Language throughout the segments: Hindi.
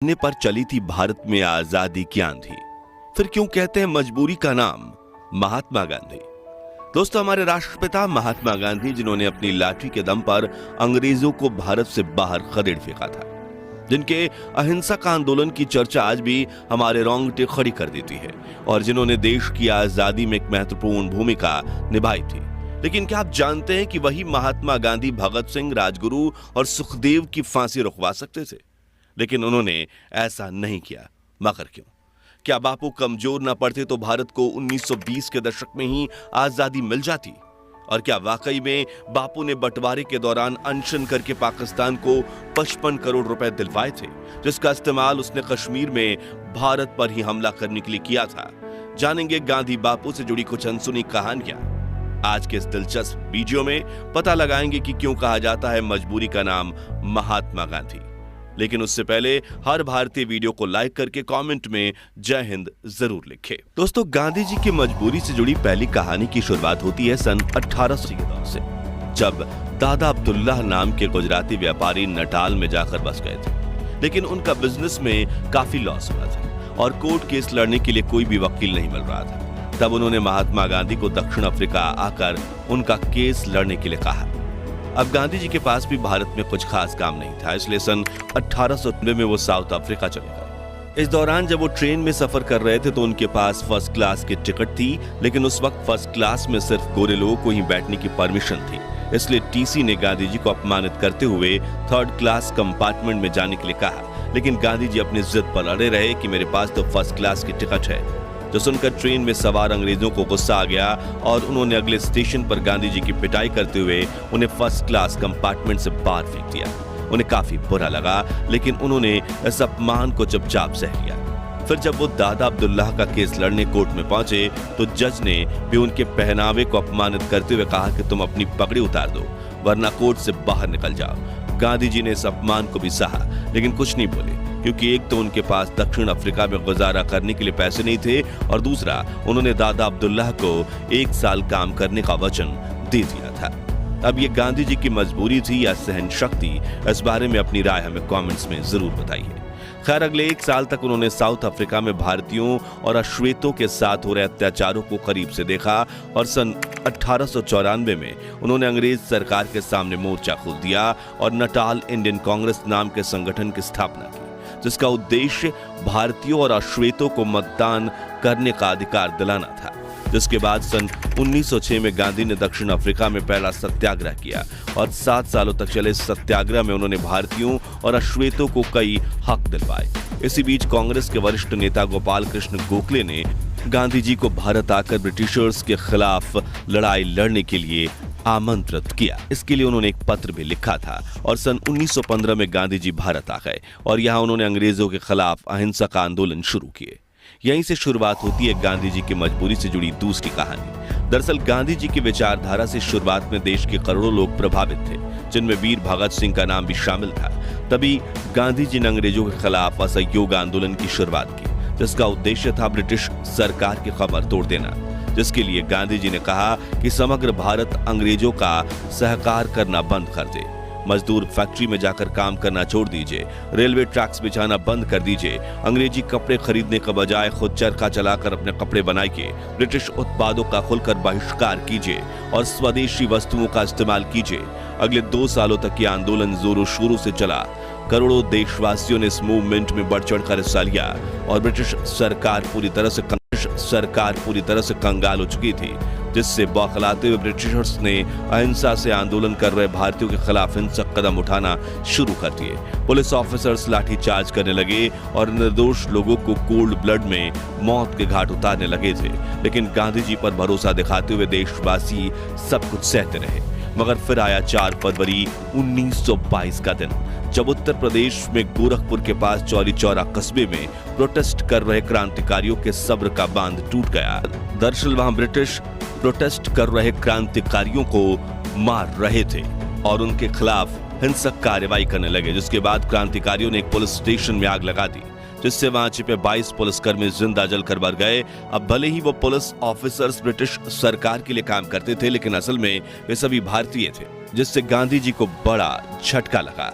ने पर चली थी भारत में आजादी की आंधी। फिर क्यों कहते हैं मजबूरी का नाम महात्मा गांधी। दोस्तों, हमारे राष्ट्रपिता महात्मा गांधी, जिन्होंने अपनी लाठी के दम पर अंग्रेजों को भारत से बाहर खदेड़ फेंका था, जिनके अहिंसक आंदोलन की चर्चा आज भी हमारे रोंगटे खड़ी कर देती है, और जिन्होंने देश की आजादी में एक महत्वपूर्ण भूमिका निभाई थी। लेकिन क्या आप जानते हैं कि वही महात्मा गांधी भगत सिंह, राजगुरु और सुखदेव की फांसी रुकवा सकते थे, लेकिन उन्होंने ऐसा नहीं किया। मगर क्यों? क्या बापू कमजोर न पड़ते तो भारत को 1920 के दशक में ही आजादी मिल जाती? और क्या वाकई में बापू ने बंटवारे के दौरान अनशन करके पाकिस्तान को 55 करोड़ रुपए दिलवाए थे, जिसका इस्तेमाल उसने कश्मीर में भारत पर ही हमला करने के लिए किया था? जानेंगे गांधी बापू से जुड़ी कुछ अनसुनी कहानियां। आज के इस दिलचस्प वीडियो में पता लगाएंगे कि क्यों कहा जाता है मजबूरी का नाम महात्मा गांधी। लेकिन उससे पहले हर भारतीय वीडियो को लाइक करके कमेंट में जय हिंद जरूर लिखें। दोस्तों, गांधी जी की मजबूरी से जुड़ी पहली कहानी की शुरुआत होती है सन 1800 के दौर से, जब दादा अब्दुल्लाह नाम के गुजराती व्यापारी नटाल में जाकर बस गए थे। लेकिन उनका बिजनेस में काफी लॉस हुआ था और कोर्ट केस लड़ने के लिए कोई भी वकील नहीं मिल रहा था। तब उन्होंने महात्मा गांधी को दक्षिण अफ्रीका आकर उनका केस लड़ने के लिए कहा। अब गांधी जी के पास भी भारत में कुछ खास काम नहीं था, इसलिए सन 1890 में वो साउथ अफ्रीका चले गए। इस दौरान जब वो ट्रेन में सफर कर रहे थे तो उनके पास फर्स्ट क्लास की टिकट थी, लेकिन उस वक्त फर्स्ट क्लास में सिर्फ गोरे लोगों को ही बैठने की परमिशन थी। इसलिए टीसी ने गांधी जी को अपमानित करते हुए थर्ड क्लास कंपार्टमेंट में जाने के लिए कहा, लेकिन गांधी जी अपनी जिद पर अड़े रहे कि मेरे पास तो फर्स्ट क्लास की टिकट है। जो सुनकर ट्रेन में सवार अंग्रेजों को गुस्सा आ गया और उन्होंने अगले स्टेशन पर गांधी जी की पिटाई करते हुए उन्हें फर्स्ट क्लास कंपार्टमेंट से बाहर फेंक दिया। उन्हें काफी बुरा लगा, लेकिन उन्होंने इस अपमान को चुपचाप सह लिया। फिर जब वो दादा अब्दुल्लाह का केस लड़ने कोर्ट में पहुंचे तो जज ने भी उनके पहनावे को अपमानित करते हुए कहा कि तुम अपनी पगड़ी उतार दो, वरना कोर्ट से बाहर निकल जाओ। गांधी जी ने इस अपमान को भी सहा, लेकिन कुछ नहीं बोले, क्योंकि एक तो उनके पास दक्षिण अफ्रीका में गुजारा करने के लिए पैसे नहीं थे, और दूसरा उन्होंने दादा अब्दुल्लाह को 1 साल काम करने का वचन दे दिया था। अब ये गांधी जी की मजबूरी थी या सहन शक्ति, इस बारे में अपनी राय हमें कमेंट्स में जरूर बताइए। खैर, अगले 1 साल तक उन्होंने साउथ अफ्रीका में भारतीयों और अश्वेतों के साथ हो रहे अत्याचारों को करीब से देखा, और सन 1894 में उन्होंने अंग्रेज सरकार के सामने मोर्चा खोल दिया और नटाल इंडियन कांग्रेस नाम के संगठन की स्थापना की, जिसका उद्देश्य भारतीयों और अश्वेतों को मतदान करने का अधिकार दिलाना था। जिसके बाद सन 1906 में गांधी ने दक्षिण अफ्रीका में पहला सत्याग्रह किया, और 7 सालों तक चले इस सत्याग्रह में उन्होंने भारतीयों और अश्वेतों को कई हक दिलवाए। इसी बीच कांग्रेस के वरिष्ठ नेता गोपाल कृष्ण गोखले ने गांधी जी को भारत आकर ब्रिटिशर्स के खिलाफ लड़ाई लड़ने के लिए आमंत्रित किया। इसके लिए उन्होंने एक पत्र भी लिखा था, और सन 1915 में गांधी जी भारत आ गए और यहाँ उन्होंने अंग्रेजों के खिलाफ अहिंसक आंदोलन शुरू किए। यहीं से शुरुआत होती है गांधी जी की मजबूरी से जुड़ी दूसरी कहानी। दरअसल गांधी जी की विचारधारा से शुरुआत में देश के करोड़ों लोग प्रभावित थे, जिनमें वीर भगत सिंह का नाम भी शामिल था। तभी गांधी जी ने अंग्रेजों के खिलाफ असहयोग आंदोलन की शुरुआत की, जिसका उद्देश्य था ब्रिटिश सरकार की कमर तोड़ देना, जिसके लिए गांधी जी ने कहा कि समग्र भारत अंग्रेजों का सहकार करना बंद कर दे, मजदूर फैक्ट्री में जाकर काम करना छोड़ दीजिए, रेलवे ट्रैक्स बिछाना बंद कर दीजिए, अंग्रेजी कपड़े खरीदने का बजाय खुद चरखा चलाकर अपने कपड़े बनाइए, ब्रिटिश उत्पादों का खुलकर बहिष्कार कीजिए और स्वदेशी वस्तुओं का इस्तेमाल कीजिए। अगले 2 सालों तक ये आंदोलन जोरों शोरों से चला। करोड़ों देशवासियों ने इस मूवमेंट में बढ़ चढ़कर हिस्सा लिया, और ब्रिटिश सरकार पूरी तरह से कंगाल हो चुकी थी, जिससे बौखलाते हुए ब्रिटिशर्स ने अहिंसा से आंदोलन कर रहे भारतीयों के खिलाफ हिंसक कदम उठाना शुरू कर दिए। पुलिस ऑफिसर्स लाठीचार्ज करने लगे और निर्दोष लोगों को कोल्ड ब्लड में मौत के घाट उतारने लगे थे। लेकिन गांधी जी पर भरोसा दिखाते हुए देशवासी सब कुछ सहते रहे। मगर फिर आया 4 फरवरी 1922 का दिन, जब उत्तर प्रदेश में गोरखपुर के पास चौरी चौरा कस्बे में प्रोटेस्ट कर रहे क्रांतिकारियों के सब्र का बांध टूट गया। दरअसल वहां ब्रिटिश प्रोटेस्ट कर रहे क्रांतिकारियों को मार रहे थे और उनके खिलाफ हिंसक कार्रवाई करने लगे, जिसके बाद क्रांतिकारियों ने एक पुलिस स्टेशन में आग लगा दी, जिससे वहां छिपे 22 पुलिसकर्मी जिंदा जलकर मर गए। अब भले ही वो पुलिस ऑफिसर्स ब्रिटिश सरकार के लिए काम करते थे, लेकिन असल में वे सभी भारतीय थे, जिससे गांधी जी को बड़ा झटका लगा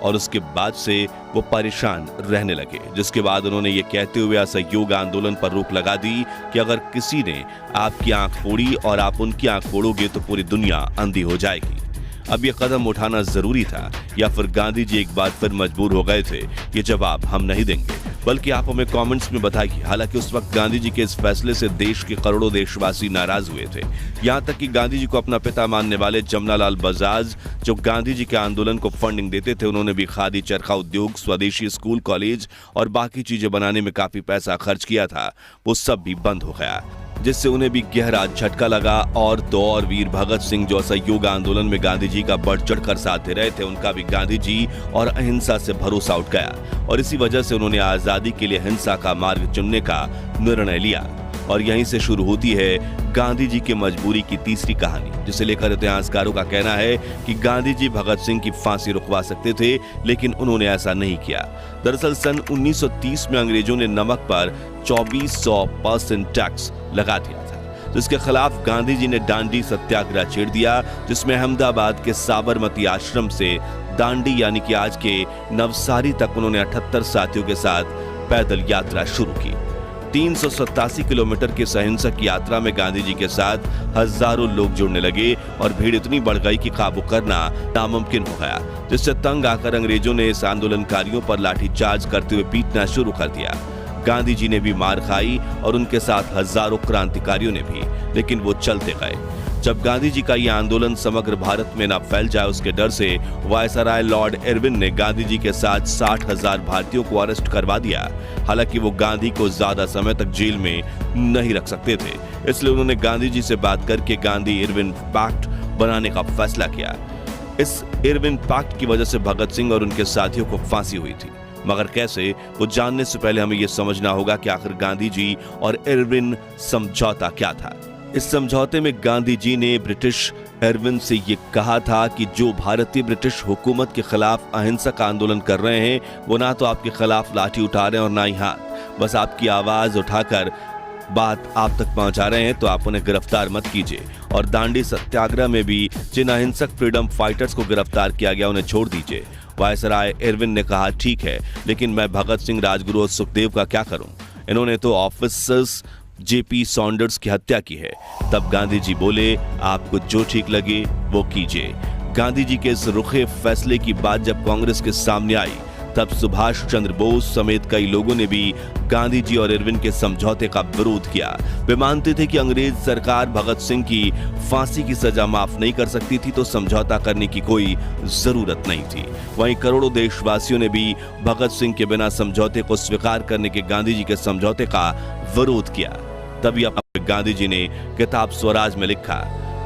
और उसके बाद से वो परेशान रहने लगे, जिसके बाद उन्होंने ये कहते हुए असहयोग आंदोलन पर रोक लगा दी कि अगर किसी ने आपकी आंख फोड़ी और आप उनकी आंख फोड़ोगे तो पूरी दुनिया अंधी हो जाएगी। अब ये कदम उठाना जरूरी था या फिर गांधी जी एक बार फिर मजबूर हो गए थे? ये जवाब हम नहीं देंगे, बल्कि आप हमें कमेंट्स में बताइए। हालांकि उस वक्त गांधी जी के इस फैसले से देश के करोड़ों देशवासी नाराज हुए थे। यहां तक कि गांधी जी को अपना पिता मानने वाले जमनालाल बजाज, जो गांधी जी के आंदोलन को फंडिंग देते थे, उन्होंने भी खादी, चरखा उद्योग, स्वदेशी स्कूल, कॉलेज और बाकी चीजें बनाने में काफी पैसा खर्च किया था। वो सब भी बंद हो गया, जिससे उन्हें भी गहरा झटका लगा। और तो और वीर भगत सिंह, जो असहयोग आंदोलन में गांधी जी का बढ़ चढ़कर साथ दे रहे थे, उनका भी गांधी जी और अहिंसा से भरोसा उठ गया और इसी वजह से उन्होंने आजादी के लिए हिंसा का मार्ग चुनने का निर्णय लिया। और यहीं से शुरू होती है गांधी जी की मजबूरी की तीसरी कहानी, जिसे लेकर इतिहासकारों का कहना है कि गांधी जी भगत सिंह की फांसी रुकवा सकते थे, लेकिन उन्होंने ऐसा नहीं किया। दरअसल सन 1930 में अंग्रेजों ने नमक पर 2400% टैक्स लगा दिया था, जिसके खिलाफ गांधी जी ने दांडी सत्याग्रह छेड़ दिया, जिसमें अहमदाबाद के साबरमती आश्रम से दांडी यानी कि आज के नवसारी तक उन्होंने 78 साथियों के साथ पैदल यात्रा शुरू की। 387 किलोमीटर की अहिंसक यात्रा में गांधी जी के साथ हजारों लोग जुड़ने लगे और भीड़ इतनी बढ़ गई कि काबू करना नामुमकिन हो गया, जिससे तंग आकर अंग्रेजों ने इस आंदोलनकारियों पर लाठीचार्ज करते हुए पीटना शुरू कर दिया। गांधी जी ने भी मार खाई और उनके साथ हजारों क्रांतिकारियों ने भी, लेकिन वो चलते गए। जब गांधी जी का यह आंदोलन समग्र भारत में न फैल जाए, उसके डर से वायसराय लॉर्ड इरविन ने गांधी जी के साथ 60,000 भारतीयों को अरेस्ट करवा दिया। हालांकि वो गांधी को ज्यादा समय तक जेल में नहीं रख सकते थे, इसलिए उन्होंने गांधी जी से बात करके गांधी इरविन पैक्ट बनाने का फैसला किया। इस इरविन पैक्ट की वजह से भगत सिंह और उनके साथियों को फांसी हुई थी, मगर कैसे, वो जानने से पहले हमें यह समझना होगा कि आखिर गांधी जी और इरविन समझौता क्या था। इस समझौते में गांधी जी ने ब्रिटिश इरविन से ये कहा था कि जो भारतीय ब्रिटिश हुकूमत के खिलाफ अहिंसक आंदोलन कर रहे हैं, वो ना तो आपके खिलाफ लाठी उठा रहे हैं और ना ही हाथ, बस आपकी आवाज उठाकर बात आप तक पहुंचा रहे हैं, तो आप उन्हें गिरफ्तार मत कीजिए। और दांडी सत्याग्रह में भी जिन अहिंसक फ्रीडम फाइटर्स को गिरफ्तार किया गया, उन्हें छोड़ दीजिए। वायसराय इरविन ने कहा, ठीक है, लेकिन मैं भगत सिंह, राजगुरु और सुखदेव का क्या करूं? इन्होंने तो ऑफिसर्स जेपी सॉन्डर्स की हत्या की है। तब गांधी जी बोले, आपको जो ठीक लगे वो कीजिए। गांधी जी के इस रुखे फैसले की बात जब कांग्रेस के सामने आई, तब सुभाष चंद्र बोस समेत कई लोगों ने भी गांधी जी और इरविन के समझौते का विरोध किया। वे मानते थे कि अंग्रेज सरकार भगत सिंह की फांसी की सजा माफ नहीं कर सकती थी, तो समझौता करने की कोई जरूरत नहीं थी। वहीं करोड़ों देशवासियों ने भी भगत सिंह के बिना समझौते को स्वीकार करने के गांधी जी के समझौते का विरोध किया। तभी गांधी जी ने किताब स्वराज में लिखा,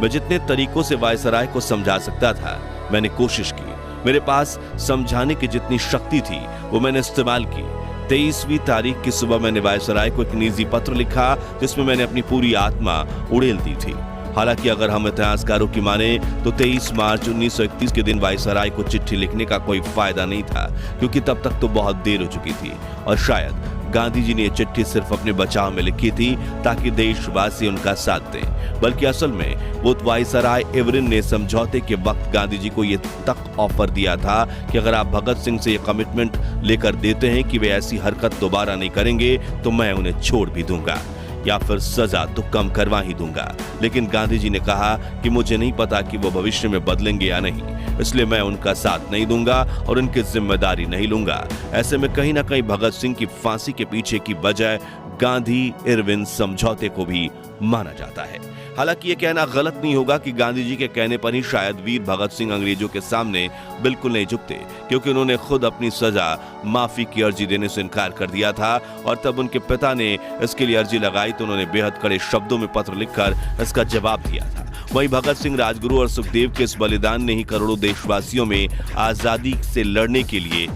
मैं जितने तरीकों से वायसराय को समझा सकता था, मैंने कोशिश की। मेरे पास समझाने की जितनी शक्ति थी, वो मैंने इस्तेमाल की। 23वीं तारीख की सुबह मैंने वायसराय को एक निजी पत्र लिखा, जिसमें मैंने अपनी पूरी आत्मा उड़ेल दी थी। हालांकि अगर हम इतिहासकारों की माने तो 23 मार्च 1931 के दिन वायसराय को चिट्ठी लिखने का कोई फायदा नहीं था, क्योंकि तब तक तो बहुत देर हो चुकी थी और शायद गांधी जी ने यह चिट्ठी सिर्फ अपने बचाव में लिखी थी ताकि देशवासी उनका साथ दें, बल्कि असल में वो वायसराय इरविन ने समझौते के वक्त गांधी जी को यह तक ऑफर दिया था कि अगर आप भगत सिंह से ये कमिटमेंट लेकर देते हैं कि वे ऐसी हरकत दोबारा नहीं करेंगे, तो मैं उन्हें छोड़ भी दूंगा या फिर सजा तो कम करवा ही दूंगा। लेकिन गांधी जी ने कहा कि मुझे नहीं पता कि वो भविष्य में बदलेंगे या नहीं, इसलिए मैं उनका साथ नहीं दूंगा और उनकी जिम्मेदारी नहीं लूंगा। ऐसे में कहीं ना कहीं भगत सिंह की फांसी के पीछे की वजह गांधी इरविन समझौते को भी माना जाता है। हालांकि ये कहना गलत नहीं होगा कि गांधी जी के कहने पर ही शायद वीर भगत सिंह अंग्रेजों के सामने बिल्कुल नहीं झुकते, क्योंकि उन्होंने खुद अपनी सजा माफी की अर्जी देने से इनकार कर दिया था और तब उनके पिता ने इसके लिए अर्जी लगाई तो उन्होंने बेहद कड़े शब्दों में पत्र लिखकर इसका जवाब दिया था। वहीं भगत सिंह, राजगुरु और सुखदेव के इस बलिदान ने ही करोड़ों देशवासियों में आजादी से लड़ने के लिए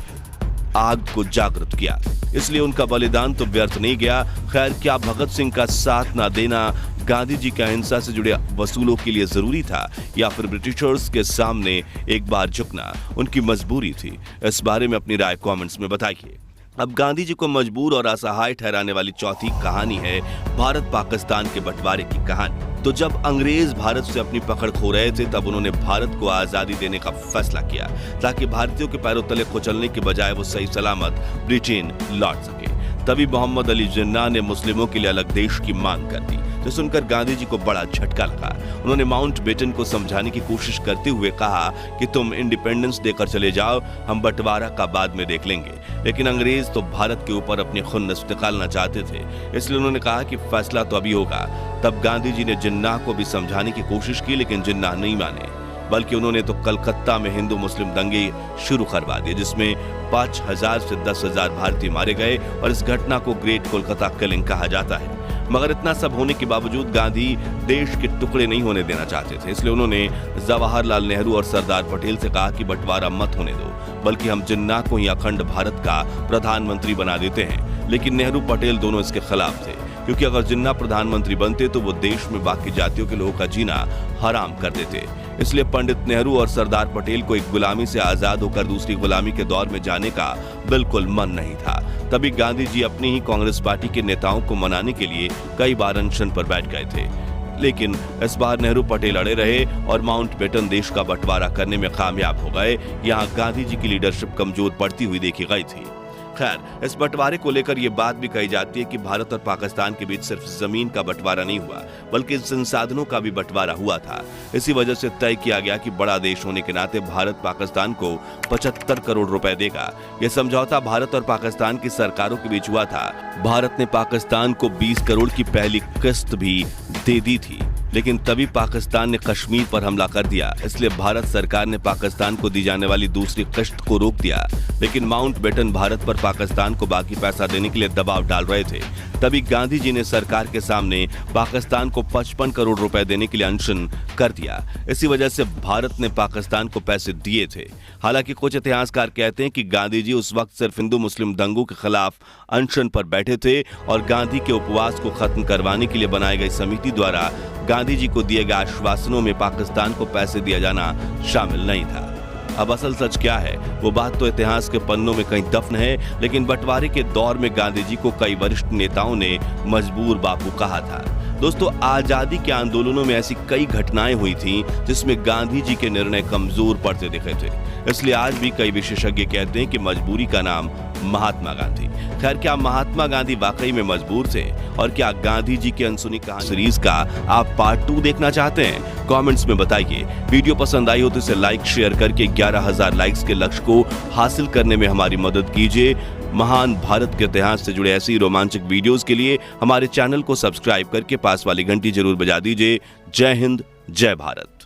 आग को जागृत किया, इसलिए उनका बलिदान तो व्यर्थ नहीं गया। खैर, क्या भगत सिंह का साथ ना देना गांधी जी का अहिंसा से जुड़े वसूलों के लिए जरूरी था, या फिर ब्रिटिशर्स के सामने एक बार झुकना उनकी मजबूरी थी? इस बारे में अपनी राय कमेंट्स में बताइए। अब गांधी जी को मजबूर और असहाय ठहराने वाली चौथी कहानी है भारत पाकिस्तान के बंटवारे की कहानी। तो जब अंग्रेज भारत से अपनी पकड़ खो रहे थे तब उन्होंने भारत को आजादी देने का फैसला किया ताकि भारतीयों के पैरों तले कुचलने के बजाय वो सही सलामत ब्रिटेन लौट सके। तभी मोहम्मद अली जिन्ना ने मुस्लिमों के लिए अलग देश की मांग कर दी, जो सुनकर गांधी जी को बड़ा झटका लगा। उन्होंने माउंटबेटन को समझाने की कोशिश करते हुए कहा कि तुम इंडिपेंडेंस देकर चले जाओ, हम बंटवारा का बाद में देख लेंगे। लेकिन अंग्रेज तो भारत के ऊपर अपनी खुन्नस निकालना चाहते थे, इसलिए उन्होंने कहा कि फैसला तो अभी होगा। तब गांधी जी ने जिन्ना को भी समझाने की कोशिश की, लेकिन जिन्ना नहीं माने, बल्कि उन्होंने तो कलकत्ता में हिंदू मुस्लिम दंगे शुरू करवा दिए, जिसमें 5,000 से 10,000 भारतीय मारे गए और इस घटना को ग्रेट कोलकाता किलिंग कहा जाता है। मगर इतना सब होने के बावजूद गांधी देश के टुकड़े नहीं होने देना चाहते थे, इसलिए उन्होंने जवाहरलाल नेहरू और सरदार पटेल से कहा कि बंटवारा मत होने दो, बल्कि हम जिन्ना को ही अखंड भारत का प्रधानमंत्री बना देते हैं। लेकिन नेहरू पटेल दोनों इसके खिलाफ थे, क्योंकि अगर जिन्ना प्रधानमंत्री बनते तो वो देश में बाकी जातियों के लोगों का जीना हराम कर देते। इसलिए पंडित नेहरू और सरदार पटेल को एक गुलामी से आजाद होकर दूसरी गुलामी के दौर में जाने का बिल्कुल मन नहीं था। तभी गांधी जी अपनी ही कांग्रेस पार्टी के नेताओं को मनाने के लिए कई बार अनशन पर बैठ गए थे, लेकिन इस बार नेहरू पटेल अड़े रहे और माउंटबेटन देश का बंटवारा करने में कामयाब हो गए। यहाँ गांधी जी की लीडरशिप कमजोर पड़ती हुई देखी गई थी। खैर, इस बंटवारे को लेकर यह बात भी कही जाती है कि भारत और पाकिस्तान के बीच सिर्फ जमीन का बंटवारा नहीं हुआ, बल्कि संसाधनों का भी बंटवारा हुआ था। इसी वजह से तय किया गया कि बड़ा देश होने के नाते भारत पाकिस्तान को 75 करोड़ रुपए देगा। यह समझौता भारत और पाकिस्तान की सरकारों के बीच हुआ था। भारत ने पाकिस्तान को 20 करोड़ की पहली किस्त भी दे दी थी, लेकिन तभी पाकिस्तान ने कश्मीर पर हमला कर दिया, इसलिए भारत सरकार ने पाकिस्तान को दी जाने वाली दूसरी किस्त को रोक दिया। लेकिन माउंटबेटन भारत पर पाकिस्तान को बाकी पैसा देने के लिए दबाव डाल रहे थे। तभी गांधी जी ने सरकार के सामने पाकिस्तान को 55 करोड़ रुपए देने के लिए अनशन कर दिया। इसी वजह से भारत ने पाकिस्तान को पैसे दिए थे। हालांकि कुछ इतिहासकार कहते हैं कि गांधी जी उस वक्त सिर्फ हिंदू मुस्लिम दंगों के खिलाफ अनशन पर बैठे थे और गांधी के उपवास को खत्म करवाने के लिए बनाई गई समिति द्वारा गांधी जी को दिए गए आश्वासनों में पाकिस्तान को पैसे दिया जाना शामिल नहीं था। अब असल सच क्या है वो बात तो इतिहास के पन्नों में कहीं दफन है, लेकिन बंटवारे के दौर में गांधी जी को कई वरिष्ठ नेताओं ने मजबूर बापू कहा था। दोस्तों, आजादी के आंदोलनों में ऐसी कई घटनाएं हुई थीं जिसमें गांधी जी के निर्णय कमजोर पड़ते दिखे थे। इसलिए आज भी कई विशेषज्ञ कहते हैं कि मजबूरी का नाम महात्मा गांधी। खैर, क्या महात्मा गांधी वाकई में मजबूर थे और क्या गांधी जी की अनसुनी कहानी सीरीज का आप पार्ट 2 देखना चाहते हैं? कमेंट्स में बताइए। वीडियो पसंद आई हो तो इसे लाइक शेयर करके 11,000 लाइक्स के लक्ष्य को हासिल करने में हमारी मदद कीजिए। महान भारत के इतिहास से जुड़े ऐसी रोमांचक वीडियोस के लिए हमारे चैनल को सब्सक्राइब करके पास वाली घंटी जरूर बजा दीजिए। जय हिंद, जय भारत।